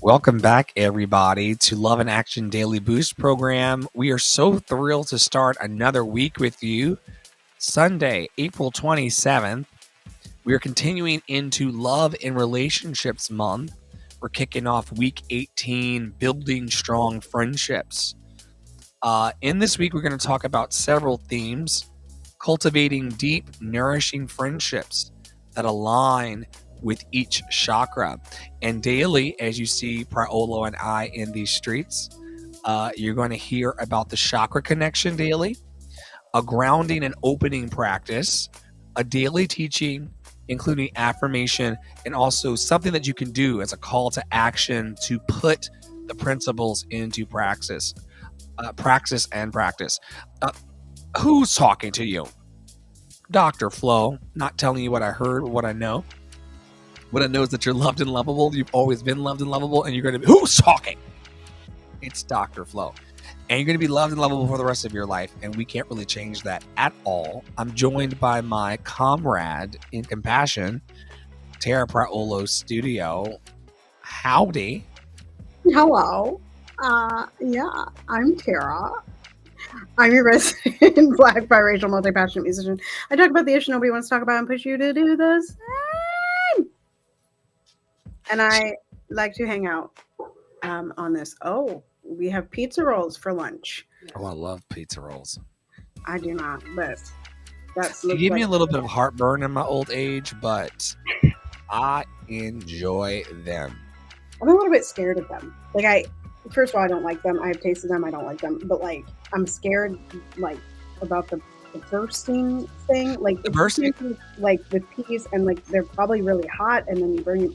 Welcome back, everybody, to Love and Action Daily Boost program. We are so thrilled to start another week with you. Sunday, April 27th. We are continuing into Love and Relationships Month. We're kicking off week 18, Building Strong Friendships. In this week, we're going to talk about several themes: cultivating deep, nourishing friendships that align with each chakra. And daily, as you see Paolo and I in these streets, you're going to hear about the chakra connection daily, a grounding and opening practice, a daily teaching, including affirmation, and also something that you can do as a call to action to put the principles into practice. Practice. Who's talking to you? Dr. Flo, not telling you what I heard, what I know. What I know is that you're loved and lovable. You've always been loved and lovable, and you're going to be, who's talking? It's Dr. Flo. And you're going to be loved and lovable for the rest of your life, and we can't really change that at all. I'm joined by my comrade in compassion, Tara Praolo's studio. Howdy. Hello. Yeah, I'm Tara. I'm your resident Black biracial multi-passionate musician. I talk about the issue nobody wants to talk about and push you to do the same. And I like to hang out on this. Oh, we have pizza rolls for lunch. Oh, I love pizza rolls. I do not, but that's They give me a little bit of heartburn in my old age, but I enjoy them. I'm a little bit scared of them. First of all, I don't like them. I have tasted them. I don't like them. But I'm scared about the bursting thing. The bursting? With peas, and they're probably really hot, and then you burn them.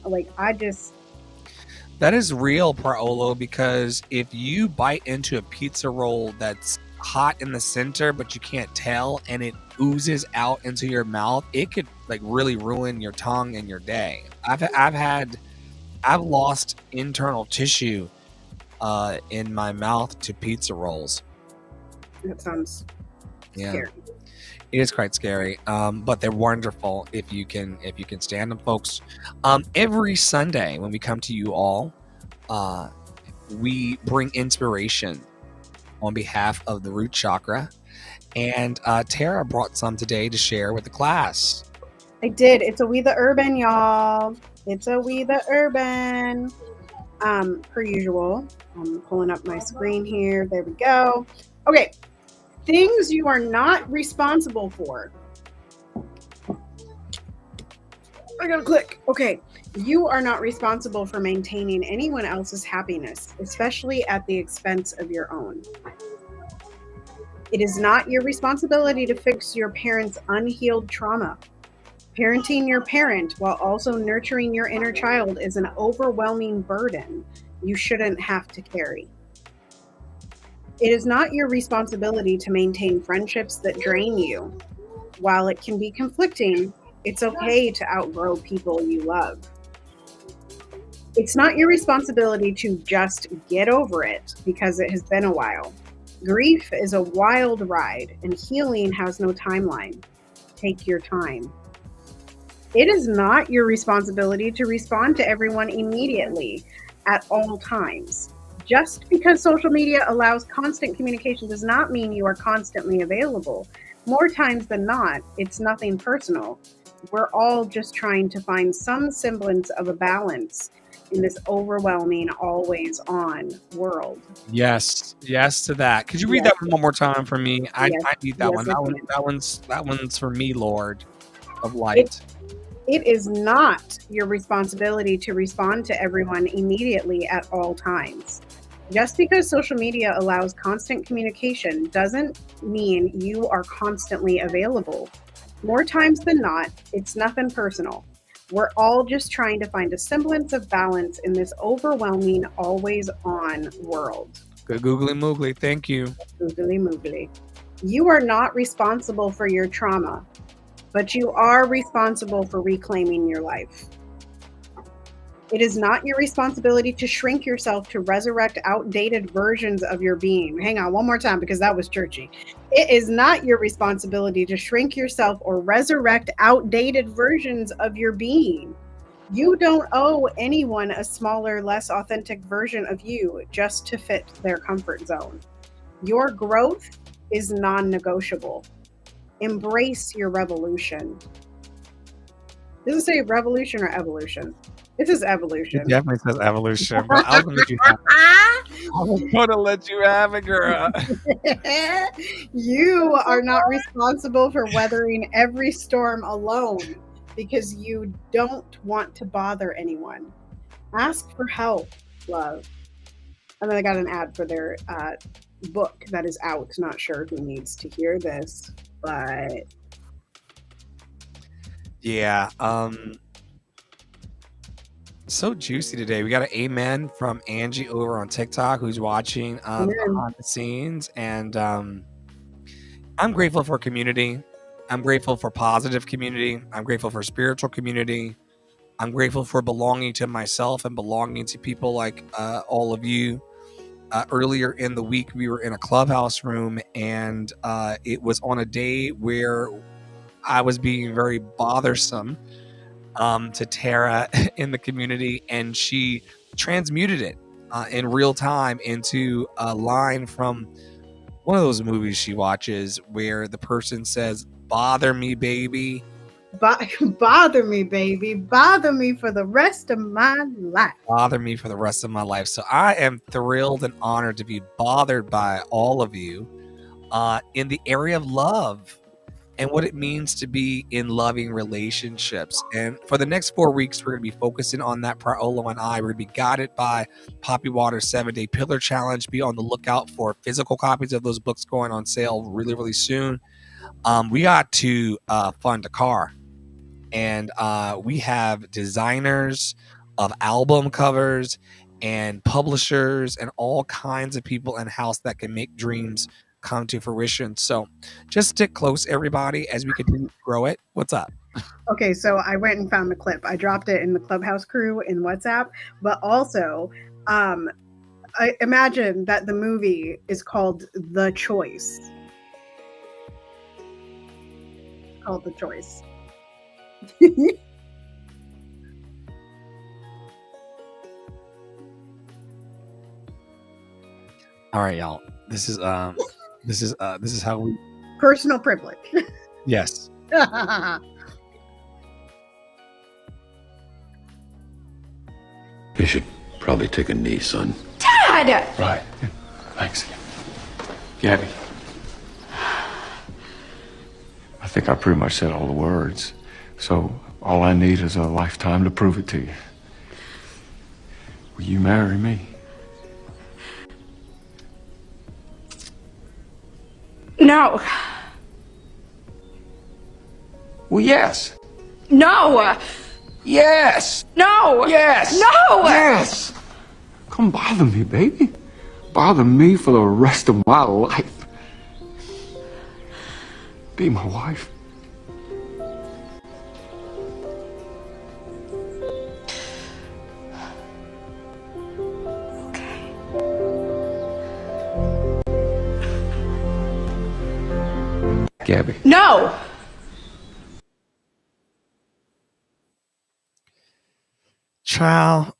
That is real, Paolo, because if you bite into a pizza roll that's hot in the center, but you can't tell, and it oozes out into your mouth, it could really ruin your tongue and your day. I've lost internal tissue in my mouth to pizza rolls. That sounds scary. It is quite scary, but they're wonderful if you can stand them, folks. Every Sunday when we come to you all, we bring inspiration on behalf of the root chakra, and Tara brought some today to share with the class. I did. It's a We the Urban, y'all. It's a We the Urban. Per usual, I'm pulling up my screen here. There we go. Okay. Things you are not responsible for. I gotta click. Okay. You are not responsible for maintaining anyone else's happiness, especially at the expense of your own. It is not your responsibility to fix your parents' unhealed trauma. Parenting your parent while also nurturing your inner child is an overwhelming burden you shouldn't have to carry. It is not your responsibility to maintain friendships that drain you. While it can be conflicting, it's okay to outgrow people you love. It's not your responsibility to just get over it because it has been a while. Grief is a wild ride, and healing has no timeline. Take your time. It is not your responsibility to respond to everyone immediately at all times. Just because social media allows constant communication does not mean you are constantly available. More times than not, it's nothing personal. We're all just trying to find some semblance of a balance in this overwhelming, always on world. Yes to that. Could you read that one more time for me? I need that one. That one's for me, Lord of Light. It is not your responsibility to respond to everyone immediately at all times. Just because social media allows constant communication doesn't mean you are constantly available. More times than not, it's nothing personal. We're all just trying to find a semblance of balance in this overwhelming, always-on world. Good googly moogly, thank you. Googly moogly. You are not responsible for your trauma, but you are responsible for reclaiming your life. It is not your responsibility to shrink yourself to resurrect outdated versions of your being. Hang on one more time because that was churchy. It is not your responsibility to shrink yourself or resurrect outdated versions of your being. You don't owe anyone a smaller, less authentic version of you just to fit their comfort zone. Your growth is non-negotiable. Embrace your revolution. Does it say revolution or evolution? It says It evolution. definitely says evolution, but I was gonna let you have it. I was gonna let you have it, girl. You are not responsible for weathering every storm alone because you don't want to bother anyone. Ask for help, love. And then I got an ad for their book that is out. Not sure who needs to hear this, but Yeah. So juicy today. We got an amen from Angie over on TikTok who's watching behind the scenes, and I'm grateful for community. I'm grateful for positive community. I'm grateful for spiritual community. I'm grateful for belonging to myself and belonging to people like all of you. Earlier in the week, we were in a clubhouse room, and it was on a day where I was being very bothersome to Tara in the community, and she transmuted it in real time into a line from one of those movies she watches where the person says, "Bother me, baby." Bother me, baby. Bother me for the rest of my life. Bother me for the rest of my life. So I am thrilled and honored to be bothered by all of you in the area of love and what it means to be in loving relationships. And for the next 4 weeks, we're going to be focusing on that. Praolo and I, we're going to be guided by Poppy Water's 7-Day Pillar Challenge. Be on the lookout for physical copies of those books going on sale really, really soon. We got to fund a car, and we have designers of album covers and publishers and all kinds of people in house that can make dreams come to fruition. So just stick close, everybody, as we continue to grow it. What's up? Okay, so I went and found the clip. I dropped it in the Clubhouse crew in WhatsApp, but also, I imagine that the movie is called The Choice. Called The Choice. All right, y'all. This is how we. Personal privilege. Yes. You should probably take a knee, son. Dad! Right. Thanks. Gabby. I think I pretty much said all the words. So all I need is a lifetime to prove it to you. Will you marry me? No. Well, yes. No! Yes! No! Yes! No! Yes! Come bother me, baby. Bother me for the rest of my life. Be my wife. Okay. Gabby. No! Child.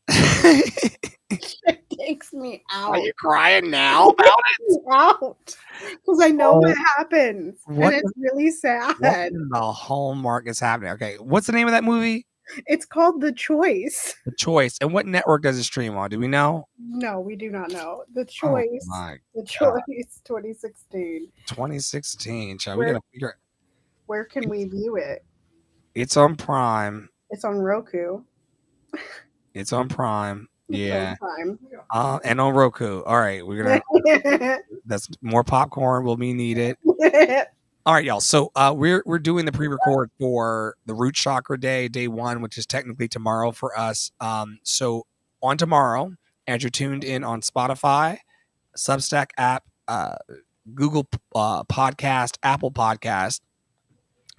It takes me out. Are you crying now about it? Out. Because I know what happens. What and it's really sad. What in the hallmark is happening? Okay, what's the name of that movie? It's called The Choice. The Choice. And what network does it stream on? Do we know? No, we do not know. The Oh Choice. my The God. Choice 2016. 2016. Child, we Where- gotta figure. Where can we view it? It's on Prime. It's on Roku. It's on Prime. Yeah. Time. And on Roku. All right, we're gonna. That's more popcorn will be needed. All right, y'all. So we're doing the pre-record for the Root Chakra Day 1, which is technically tomorrow for us. So on tomorrow, as you're tuned in on Spotify, Substack app, Google Podcast, Apple Podcast,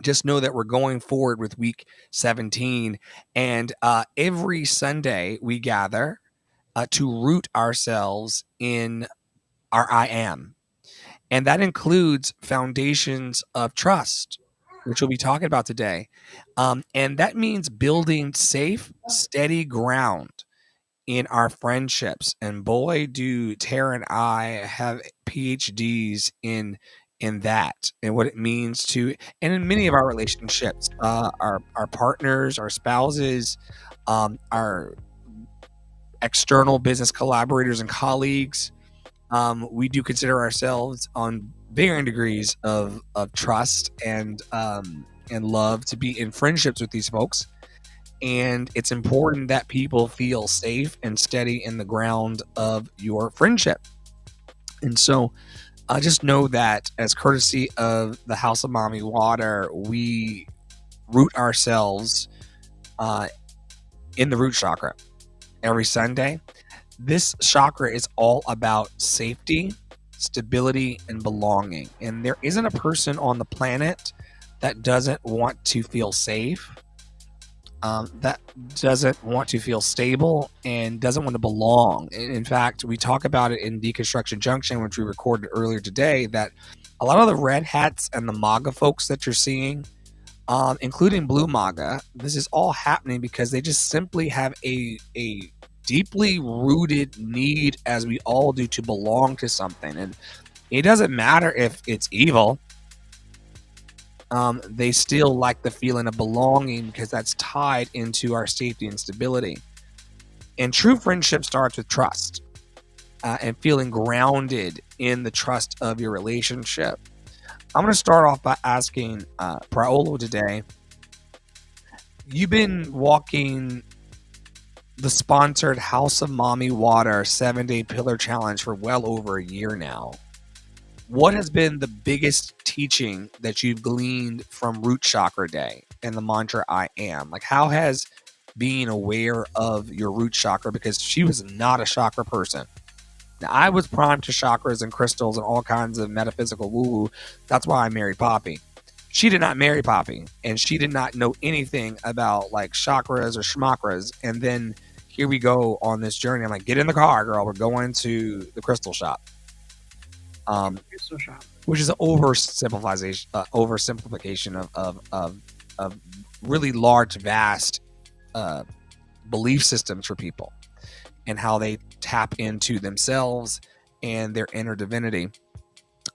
just know that we're going forward with week 17, and every Sunday we gather to root ourselves in our I am. And that includes foundations of trust, which we'll be talking about today. And that means building safe, steady ground in our friendships. And boy, do Tara and I have PhDs in that and what it means to, and in many of our relationships, our partners, our spouses, our external business collaborators and colleagues. We do consider ourselves on varying degrees of trust and love to be in friendships with these folks. And it's important that people feel safe and steady in the ground of your friendship. And so just know that as courtesy of the House of Mommy Water, we root ourselves in the root chakra every Sunday. This chakra is all about safety, stability, and belonging. And there isn't a person on the planet that doesn't want to feel safe, that doesn't want to feel stable, and doesn't want to belong. In fact, we talk about it in Deconstruction Junction, which we recorded earlier today, that a lot of the red hats and the MAGA folks that you're seeing, including Blue MAGA, this is all happening because they just simply have a deeply rooted need, as we all do, to belong to something. And it doesn't matter if it's evil. They still like the feeling of belonging because that's tied into our safety and stability. And true friendship starts with trust and feeling grounded in the trust of your relationship. I'm going to start off by asking Praolo today. You've been walking the sponsored House of Mommy Water 7-day pillar challenge for well over a year now. What has been the biggest teaching that you've gleaned from Root Chakra Day and the mantra I am? Like, how has being aware of your root chakra, because she was not a chakra person. Now, I was primed to chakras and crystals and all kinds of metaphysical woo-woo. That's why I married Poppy. She did not marry Poppy, and she did not know anything about like chakras or schmakras. And then here we go on this journey. I'm like, get in the car, girl. We're going to the crystal shop. Crystal shop. Which is an oversimplification of really large, vast belief systems for people and how they tap into themselves and their inner divinity.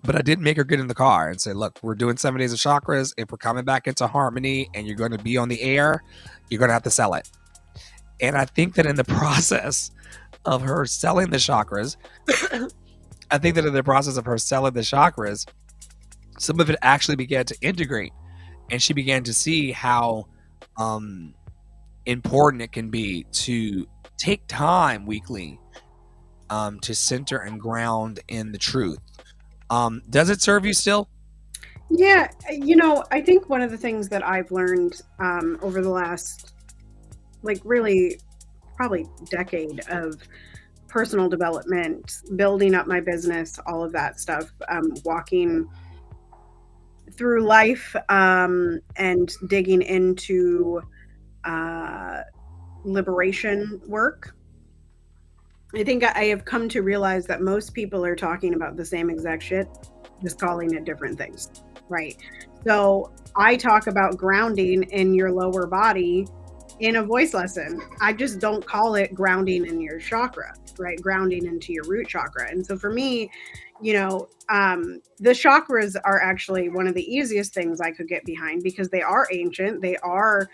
But I did make her get in the car and say, look, we're doing 7 days of chakras. If we're coming back into harmony and you're going to be on the air, you're going to have to sell it. And I think that in the process of her selling the chakras, some of it actually began to integrate, and she began to see how important it can be to take time weekly to center and ground in the truth. Does it serve you still? Yeah, I think one of the things that I've learned over the last, like, really probably decade of personal development, building up my business, all of that stuff, walking through life and digging into liberation work. I think I have come to realize that most people are talking about the same exact shit, just calling it different things, right? So I talk about grounding in your lower body in a voice lesson. I just don't call it grounding in your chakra, right? Grounding into your root chakra. And so for me, the chakras are actually one of the easiest things I could get behind because they are ancient. They are,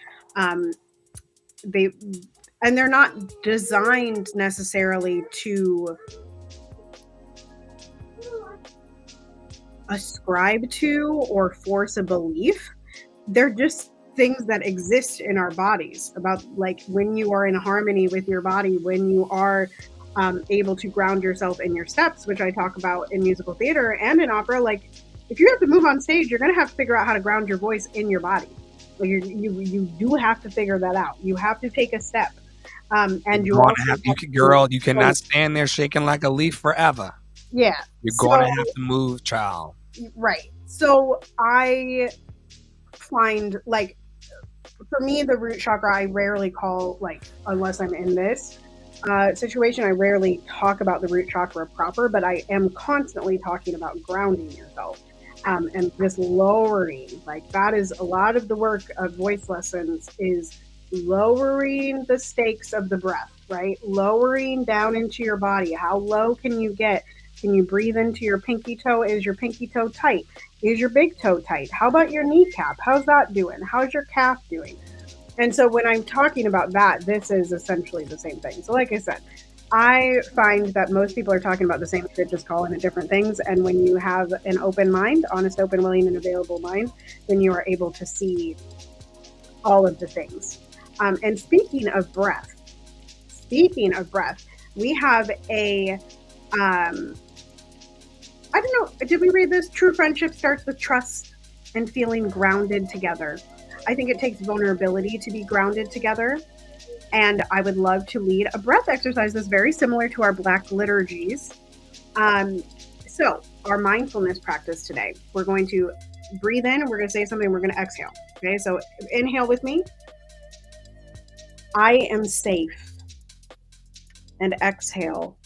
and they're not designed necessarily to ascribe to or force a belief. They're just things that exist in our bodies, about like when you are in harmony with your body, when you are able to ground yourself in your steps, which I talk about in musical theater and in opera. Like, if you have to move on stage, you're going to have to figure out how to ground your voice in your body. Like, you do have to figure that out. You have to take a step. And you cannot stand there shaking like a leaf forever. Yeah. You're going to have to move, child. Right. So I find, like, for me, the root chakra, I rarely call, like, unless I'm in this situation, I rarely talk about the root chakra proper, but I am constantly talking about grounding yourself. and just lowering, like that is a lot of the work of voice lessons, is lowering the stakes of the breath, right? Lowering down into your body. How low can you get? Can you breathe into your pinky toe? Is your pinky toe tight? Is your big toe tight? How about your kneecap? How's that doing? How's your calf doing? And so when I'm talking about that, this is essentially the same thing. So like I said, I find that most people are talking about the same shit, just calling it different things. And when you have an open mind, honest, open, willing, and available mind, then you are able to see all of the things. And speaking of breath, we have a, I don't know, did we read this? True friendship starts with trust and feeling grounded together. I think it takes vulnerability to be grounded together. And I would love to lead a breath exercise that's very similar to our Black liturgies. So our mindfulness practice today, we're going to breathe in, we're going to say something, we're going to exhale. Okay, so inhale with me. I am safe. And exhale.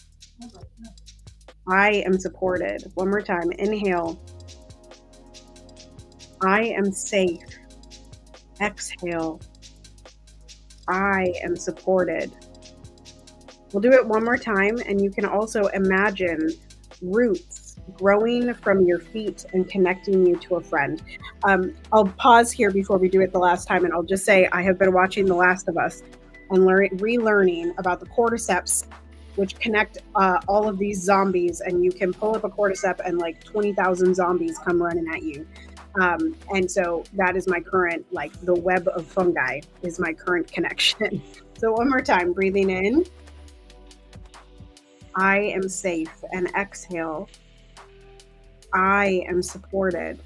I am supported. One more time. Inhale. I am safe. Exhale. I am supported. We'll do it one more time, and you can also imagine roots growing from your feet and connecting you to a friend. I'll pause here before we do it the last time, and I'll just say I have been watching The Last of Us and relearning about the cordyceps, which connect all of these zombies, and you can pull up a cordyceps and like 20,000 zombies come running at you. And so that is my current, like the web of fungi is my current connection. So one more time, breathing in. I am safe, and exhale. I am supported.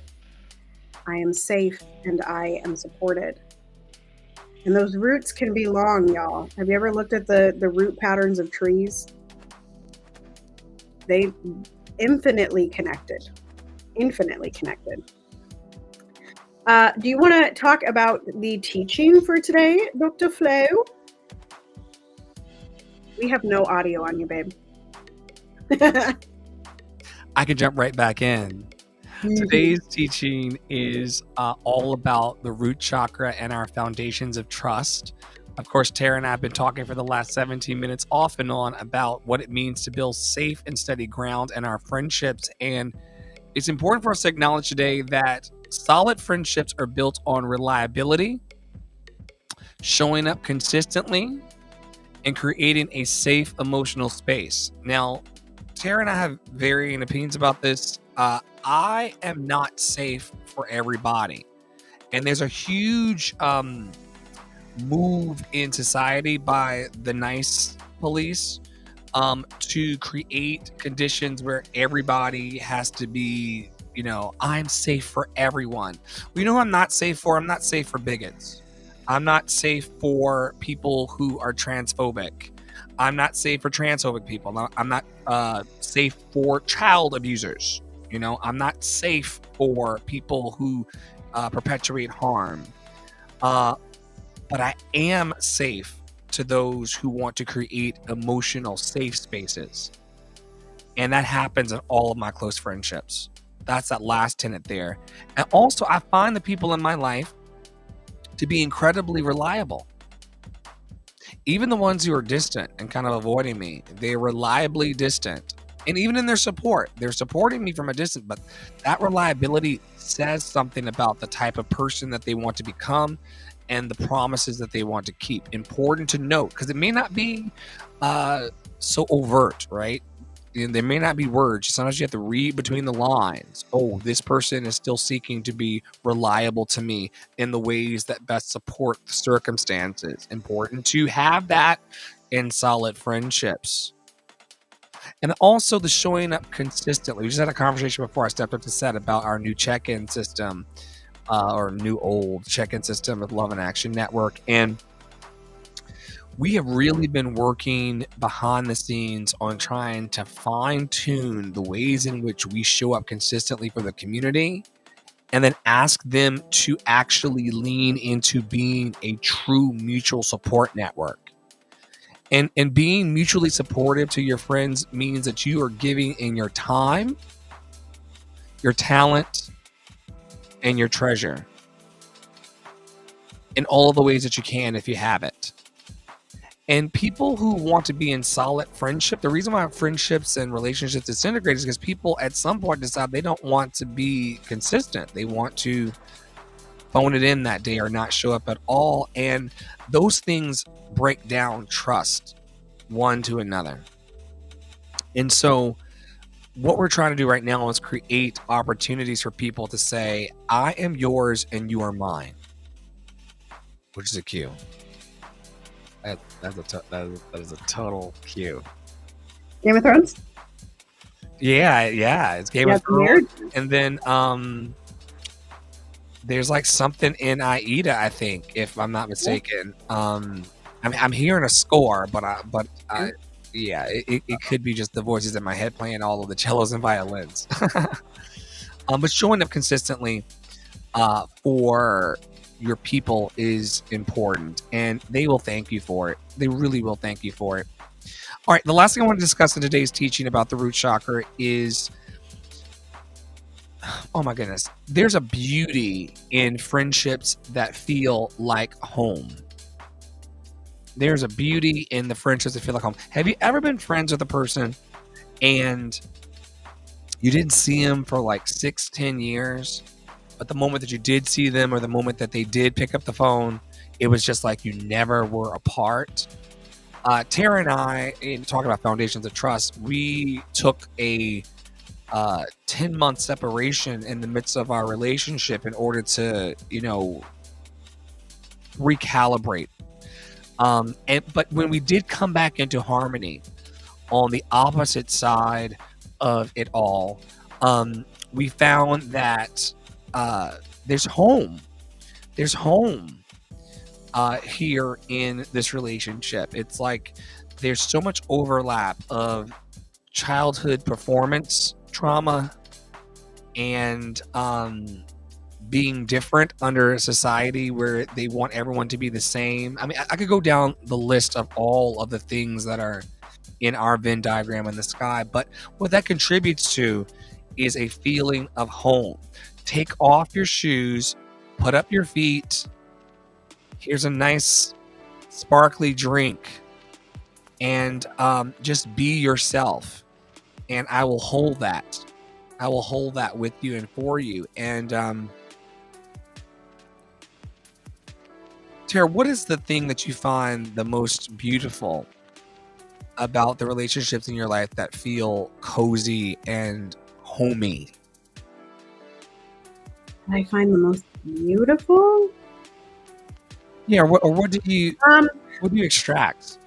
I am safe, and I am supported. And those roots can be long, y'all. Have you ever looked at the root patterns of trees? They infinitely connected. Infinitely connected. Do you want to talk about the teaching for today, Dr. Flo? We have no audio on you, babe. I can jump right back in. Today's teaching is all about the root chakra and our foundations of trust. Of course, Tara and I have been talking for the last 17 minutes off and on about what it means to build safe and steady ground in our friendships. And it's important for us to acknowledge today that solid friendships are built on reliability, showing up consistently, and creating a safe emotional space. Now, Tara and I have varying opinions about this. I am not safe for everybody. And there's a huge move in society by the nice police to create conditions where everybody has to be, I'm safe for everyone. Well, who I'm not safe for? I'm not safe for bigots. I'm not safe for people who are transphobic. I'm not safe for transphobic people. I'm not safe for child abusers. I'm not safe for people who perpetuate harm. But I am safe to those who want to create emotional safe spaces. And that happens in all of my close friendships. That's that last tenet there. And also, I find the people in my life to be incredibly reliable. Even the ones who are distant and kind of avoiding me, they're reliably distant. And even in their support, they're supporting me from a distance, but that reliability says something about the type of person that they want to become and the promises that they want to keep. Important to note, because it may not be so overt, right? And there may not be words. Sometimes you have to read between the lines. Oh, this person is still seeking to be reliable to me in the ways that best support the circumstances. Important to have that in solid friendships. And also the showing up consistently. We just had a conversation before I stepped up to set about our new check-in system, or new old check-in system with Love and Action Network. And we have really been working behind the scenes on trying to fine-tune the ways in which we show up consistently for the community, and then ask them to actually lean into being a true mutual support network. And being mutually supportive to your friends means that you are giving in your time, your talent, and your treasure in all of the ways that you can if you have it. And people who want to be in solid friendship, the reason why friendships and relationships disintegrate is because people at some point decide they don't want to be consistent. They want to phone it in that day or not show up at all. And those things break down trust one to another. And so what we're trying to do right now is create opportunities for people to say, I am yours and you are mine, which is a cue. That is a total cue. Game of Thrones? Yeah, it's Game of Thrones. And then there's like something in Aida, I think, if I'm not mistaken. I'm hearing a score, but it could be just the voices in my head playing all of the cellos and violins. But showing up consistently for your people is important, and they will thank you for it. They really will thank you for it. All right, the last thing I want to discuss in today's teaching about the root chakra is, oh my goodness, there's a beauty in friendships that feel like home. There's a beauty in the friendships that feel like home. Have you ever been friends with a person and you didn't see them for like 6-10 years? But the moment that you did see them, or the moment that they did pick up the phone, it was just like you never were apart. Tara and I, in talking about foundations of trust, we took a 10-month separation in the midst of our relationship in order to, recalibrate. But when we did come back into harmony on the opposite side of it all, we found that there's home here in this relationship. It's like there's so much overlap of childhood performance trauma and being different under a society where they want everyone to be the same. I mean, I could go down the list of all of the things that are in our Venn diagram in the sky, but what that contributes to is a feeling of home. Take off your shoes, put up your feet. Here's a nice sparkly drink, and just be yourself. And I will hold that. I will hold that with you and for you. And Tara, what is the thing that you find the most beautiful about the relationships in your life that feel cozy and homey? I find the most beautiful? Yeah, what do you extract?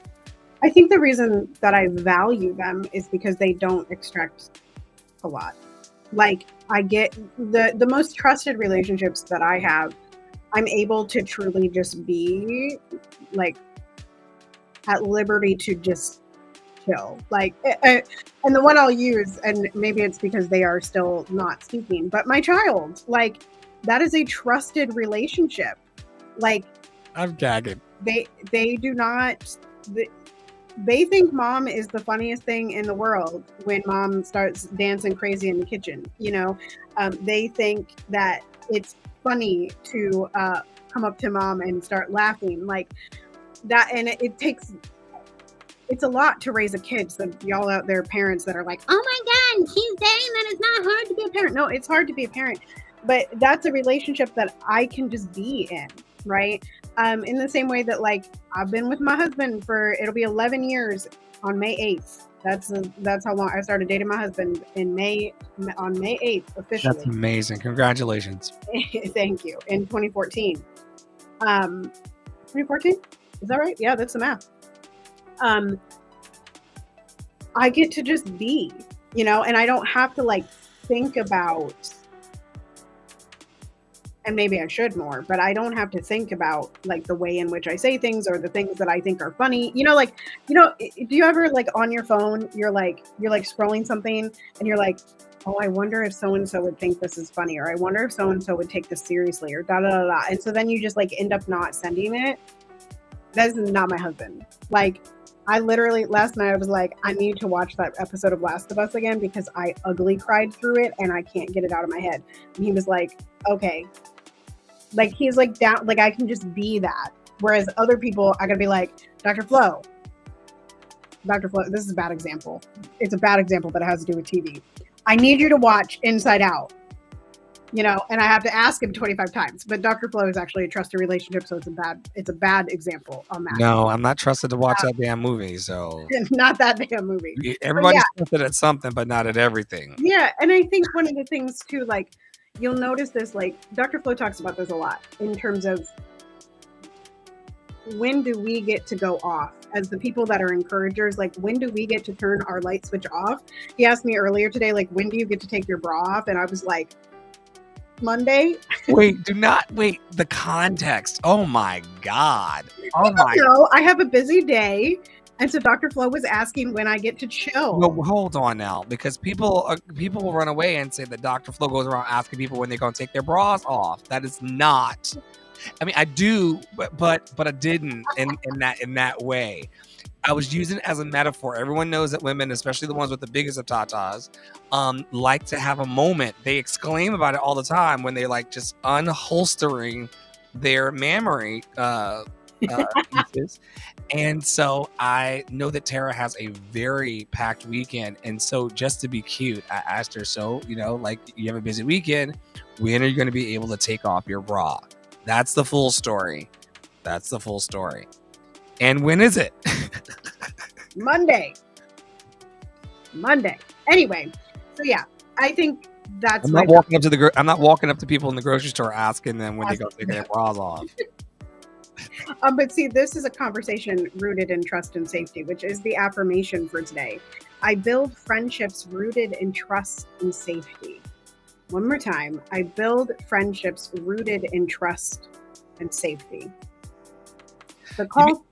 I think the reason that I value them is because they don't extract a lot. Like, I get the most trusted relationships that I have, I'm able to truly just be like at liberty to just chill. Like, and the one I'll use, and maybe it's because they are still not speaking, but my child, like, that is a trusted relationship. Like, I'm gagging. They do not. They think mom is the funniest thing in the world when mom starts dancing crazy in the kitchen. They think that it's funny to come up to mom and start laughing like that, and it's a lot to raise a kid. So y'all out there, parents that are like, oh my God, she's saying that it's not hard to be a parent. No, it's hard to be a parent, but that's a relationship that I can just be in, right? In the same way that, like, I've been with my husband it'll be 11 years on May 8th. That's how long I started dating my husband on May 8th officially. That's amazing. Congratulations. Thank you. In 2014. 2014? Is that right? Yeah, that's the math. I get to just be, and I don't have to like think about, and maybe I should more, but I don't have to think about like the way in which I say things or the things that I think are funny. Do you ever, like, on your phone, you're scrolling something and you're like, oh, I wonder if so-and-so would think this is funny, or I wonder if so-and-so would take this seriously, or da da da da. And so then you just like end up not sending it. That is not my husband. Like, I literally last night I was like, I need to watch that episode of Last of Us again because I ugly cried through it and I can't get it out of my head. And he was like, okay. Like he's like down, like I can just be that. Whereas other people, I gotta be like, Dr. Flo, this is a bad example. It's a bad example, but it has to do with TV. I need you to watch Inside Out. You know, and I have to ask him 25 times. But Dr. Flo is actually a trusted relationship, so it's a bad example on that. No, I'm not trusted to watch that damn movie. So not that damn movie. Everybody's trusted at something, but not at everything. Yeah, and I think one of the things too, like you'll notice this, like Dr. Flo talks about this a lot in terms of when do we get to go off as the people that are encouragers? Like, when do we get to turn our light switch off? He asked me earlier today, like, when do you get to take your bra off? And I was like, Monday. Wait, the context. Oh my God. Oh my. No, I have a busy day. And so Dr. Flo was asking when I get to chill. Well, hold on now, because people will run away and say that Dr. Flo goes around asking people when they're going to take their bras off. That is not. I mean, I do, but I didn't in that way. I was using it as a metaphor. Everyone knows that women, especially the ones with the biggest of tatas, like to have a moment. They exclaim about it all the time when they like just unholstering their mammary pieces. And so I know that Tara has a very packed weekend. And so just to be cute, I asked her, so, you know, like you have a busy weekend. When are you going to be able to take off your bra? That's the full story. And when is it? Monday. Anyway, so yeah, I think that's. I'm not walking up to people in the grocery store asking them when they go take their bras off. But see, this is a conversation rooted in trust and safety, which is the affirmation for today. I build friendships rooted in trust and safety. One more time. I build friendships rooted in trust and safety. The call.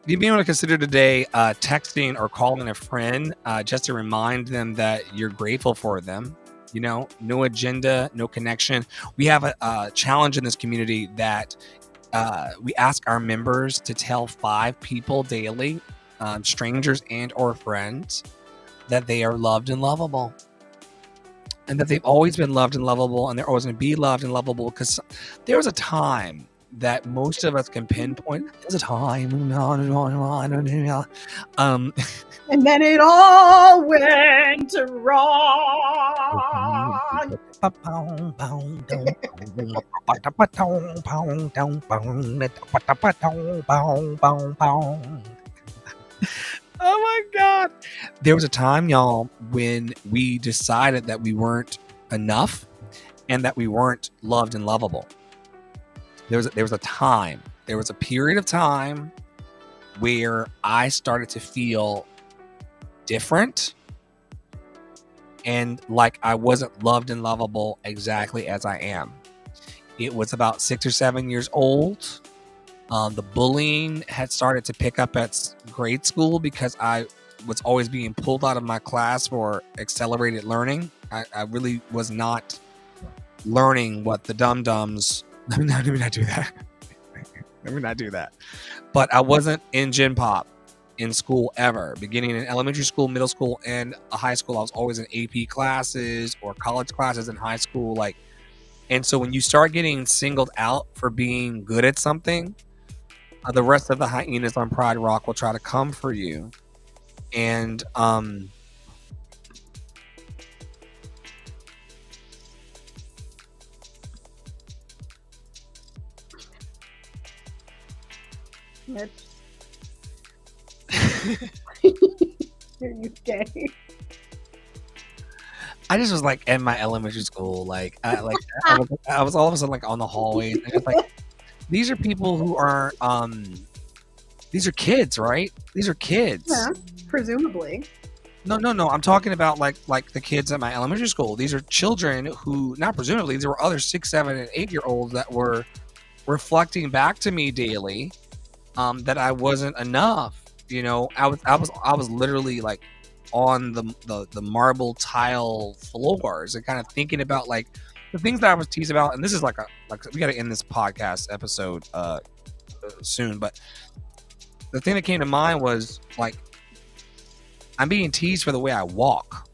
You may want to consider today texting or calling a friend just to remind them that you're grateful for them. You know, no agenda, no connection. We have a challenge in this community that we ask our members to tell 5 people daily, strangers and or friends, that they are loved and lovable. And that they've always been loved and lovable, and they're always going to be loved and lovable, because there was a time that most of us can pinpoint. There's a time. And then it all went wrong. Oh my God. There was a time, y'all, when we decided that we weren't enough and that we weren't loved and lovable. There was a time, there was a period of time where I started to feel different and like I wasn't loved and lovable exactly as I am. It was about 6 or 7 years old. The bullying had started to pick up at grade school because I was always being pulled out of my class for accelerated learning. I really was not learning what the dum-dums. Let me not do that. Let me not do that. But I wasn't in Gen Pop in school ever. Beginning in elementary school, middle school, and high school, I was always in AP classes or college classes in high school. And so when you start getting singled out for being good at something, the rest of the hyenas on Pride Rock will try to come for you. And Are you gay? I just was like in my elementary school, I was all of a sudden like on the hallways, and just like, these are people who are these are kids, right? These are kids. Yeah, presumably. No. I'm talking about like the kids at my elementary school. These are children who, not presumably, there were other 6, 7, and 8-year-olds that were reflecting back to me daily that I wasn't enough. You know, I was literally like on the marble tile floors and kind of thinking about like the things that I was teased about. And this is like we got to end this podcast episode soon, but the thing that came to mind was like, I'm being teased for the way I walk.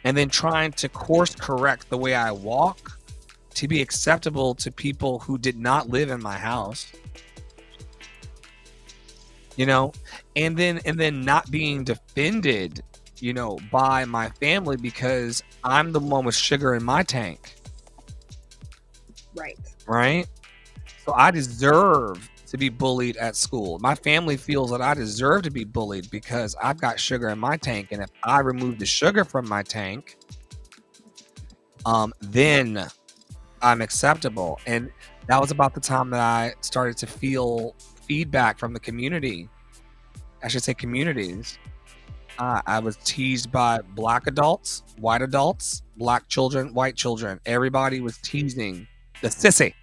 And then trying to course correct the way I walk to be acceptable to people who did not live in my house. You know, and then not being defended, you know, by my family because I'm the one with sugar in my tank. Right. So I deserve to be bullied at school. My family feels that I deserve to be bullied because I've got sugar in my tank. And if I remove the sugar from my tank, then I'm acceptable. And that was about the time that I started to feel feedback from the community. I should say communities. I was teased by black adults, black children, white children. Everybody was teasing the sissy.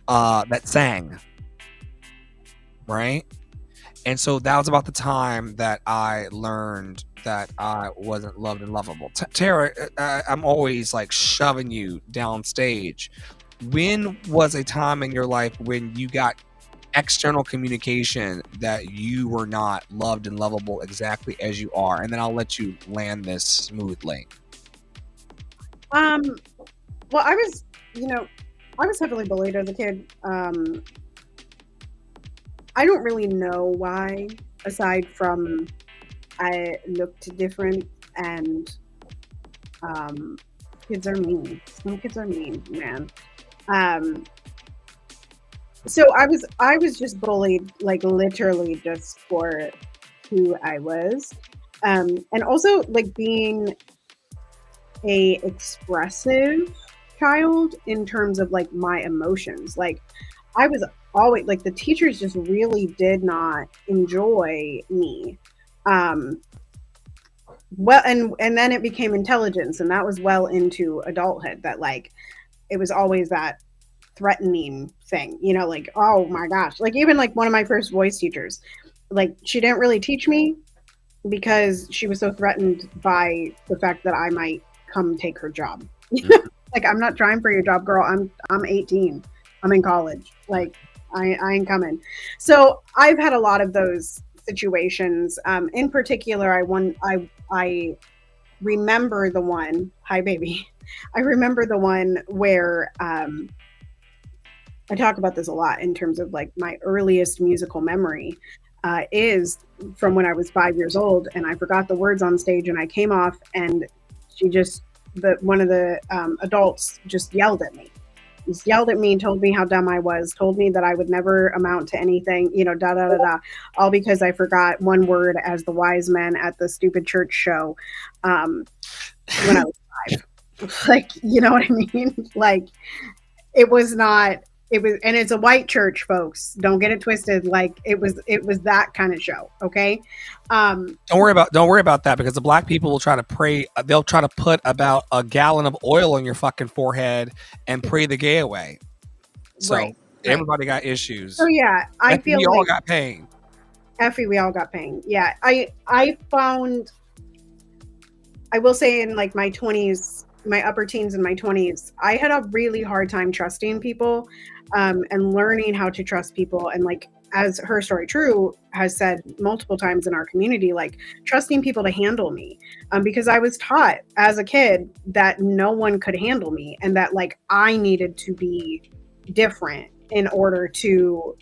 That sang. Right? And so that was about the time that I learned that I wasn't loved and lovable. Tara, I'm always like shoving you downstage. When was a time in your life when you got external communication that you were not loved and lovable exactly as you are? And then I'll let you land this smoothly. Well, I was, I was heavily bullied as a kid. I don't really know why, aside from I looked different and kids are mean. Some kids are mean, man. So I was just bullied, like literally just for who I was. And also like being a expressive child in terms of like my emotions. Like I was always like the teachers just really did not enjoy me. Well, and then it became intelligence, and that was well into adulthood, that like it was always that threatening thing, like, oh my gosh, like even like one of my first voice teachers, like she didn't really teach me because she was so threatened by the fact that I might come take her job. Like, I'm not trying for your job, girl. I'm 18. I'm in college. Like, I ain't coming. So I've had a lot of those situations. In particular, I remember the one. Hi, baby. I remember the one where I talk about this a lot in terms of like my earliest musical memory is from when I was 5 years old, and I forgot the words on stage, and I came off, and one of the adults just yelled at me. Just yelled at me and told me how dumb I was, told me that I would never amount to anything, all because I forgot one word as the wise men at the stupid church show when I was 5. Like, you know what I mean? Like, it was, and it's a white church, folks. Don't get it twisted. Like, it was that kind of show. Okay. Don't worry about that, because the black people will try to pray. They'll try to put about a gallon of oil on your fucking forehead and pray the gay away. So right. Everybody got issues. So yeah, I feel we all got pain. We all got pain. Yeah. I found, I will say, in like my 20s, my upper teens and my 20s, I had a really hard time trusting people and learning how to trust people. And like, as Her Story True has said multiple times in our community, like trusting people to handle me, because I was taught as a kid that no one could handle me, and that like I needed to be different in order to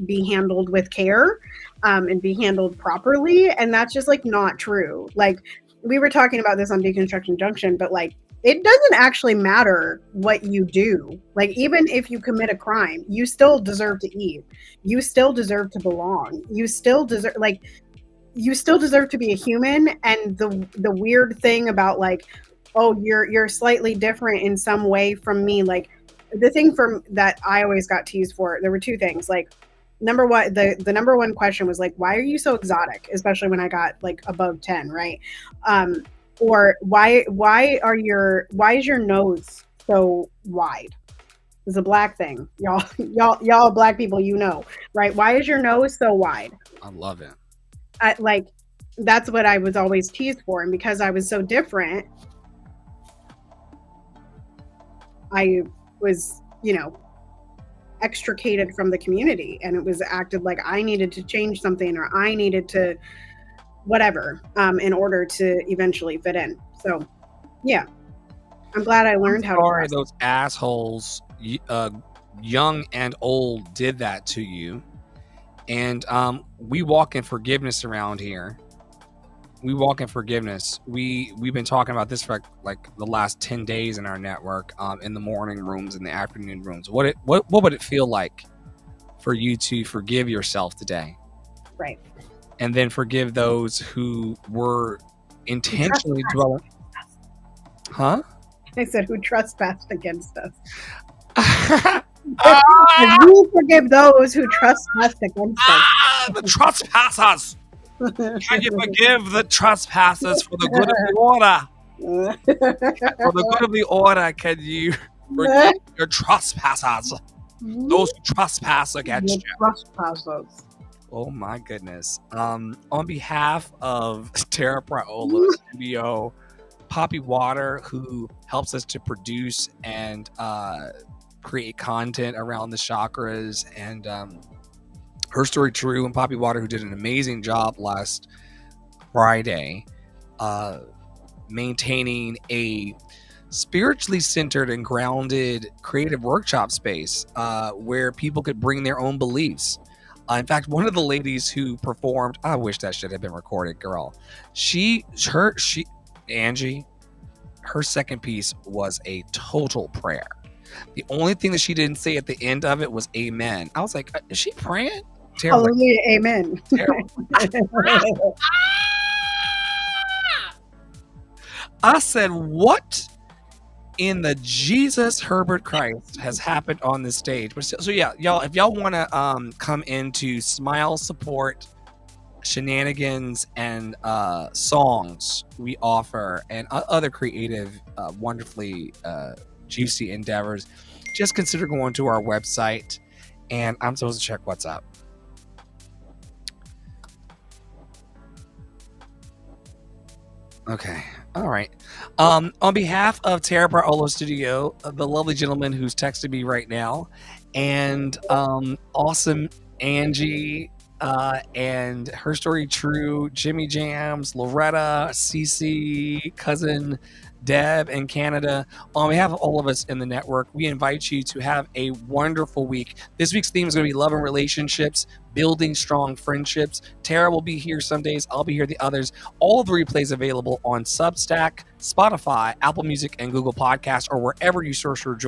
be handled with care and be handled properly. And that's just like not true. Like, we were talking about this on Deconstruction Junction, but like, it doesn't actually matter what you do. Like, even if you commit a crime, you still deserve to eat. You still deserve to belong. You still deserve to be a human. And the weird thing about like, oh, you're slightly different in some way from me. Like, the thing that I always got teased for, there were two things. Like, number one, the number one question was like, why are you so exotic? Especially when I got like above 10, right? Or why is your nose so wide? It's a black thing. Y'all black people, right? Why is your nose so wide? I love it. Like, that's what I was always teased for. And because I was so different, I was extricated from the community, and it was acted like I needed to change something or I needed to whatever in order to eventually fit in. So yeah, I'm glad I learned how to trust. Those assholes, young and old, did that to you. And we walk in forgiveness around here. We walk in forgiveness. We've been talking about this for like the last 10 days in our network, in the morning rooms and the afternoon rooms. What would it feel like for you to forgive yourself today? Right. And then forgive those who were intentionally dwelling. Huh? I said, who trespassed against us. We forgive those who trespass against us. The trespassers. Can you forgive the trespassers for the good of the order? For the good of the order, can you forgive your trespassers? Those who trespass against you. Trespassers. Oh my goodness. On behalf of Terra Praola Studio, Poppy Water, who helps us to produce and create content around the chakras, and Her Story True and Poppy Water, who did an amazing job last Friday maintaining a spiritually centered and grounded creative workshop space where people could bring their own beliefs. In fact, one of the ladies who performed, I wish that should have been recorded, girl. Angie, her second piece was a total prayer. The only thing that she didn't say at the end of it was amen. I was like, is she praying? Hallelujah, amen. I said, what in the Jesus Herbert Christ has happened on this stage? So yeah, y'all, if y'all want to come into Smile Support shenanigans and songs we offer, and other creative, wonderfully juicy endeavors, just consider going to our website. And I'm supposed to check what's up. Okay. All right. On behalf of Terra Praola Studio, the lovely gentleman who's texted me right now, and awesome Angie, and Her Story True, Jimmy Jams, Loretta, Cece, cousin Deb in Canada, on behalf of all of us in the network, we invite you to have a wonderful week. This week's theme is going to be love and relationships, building strong friendships. Tara will be here some days. I'll be here the others. All of the replays available on Substack, Spotify, Apple Music, and Google Podcasts, or wherever you search for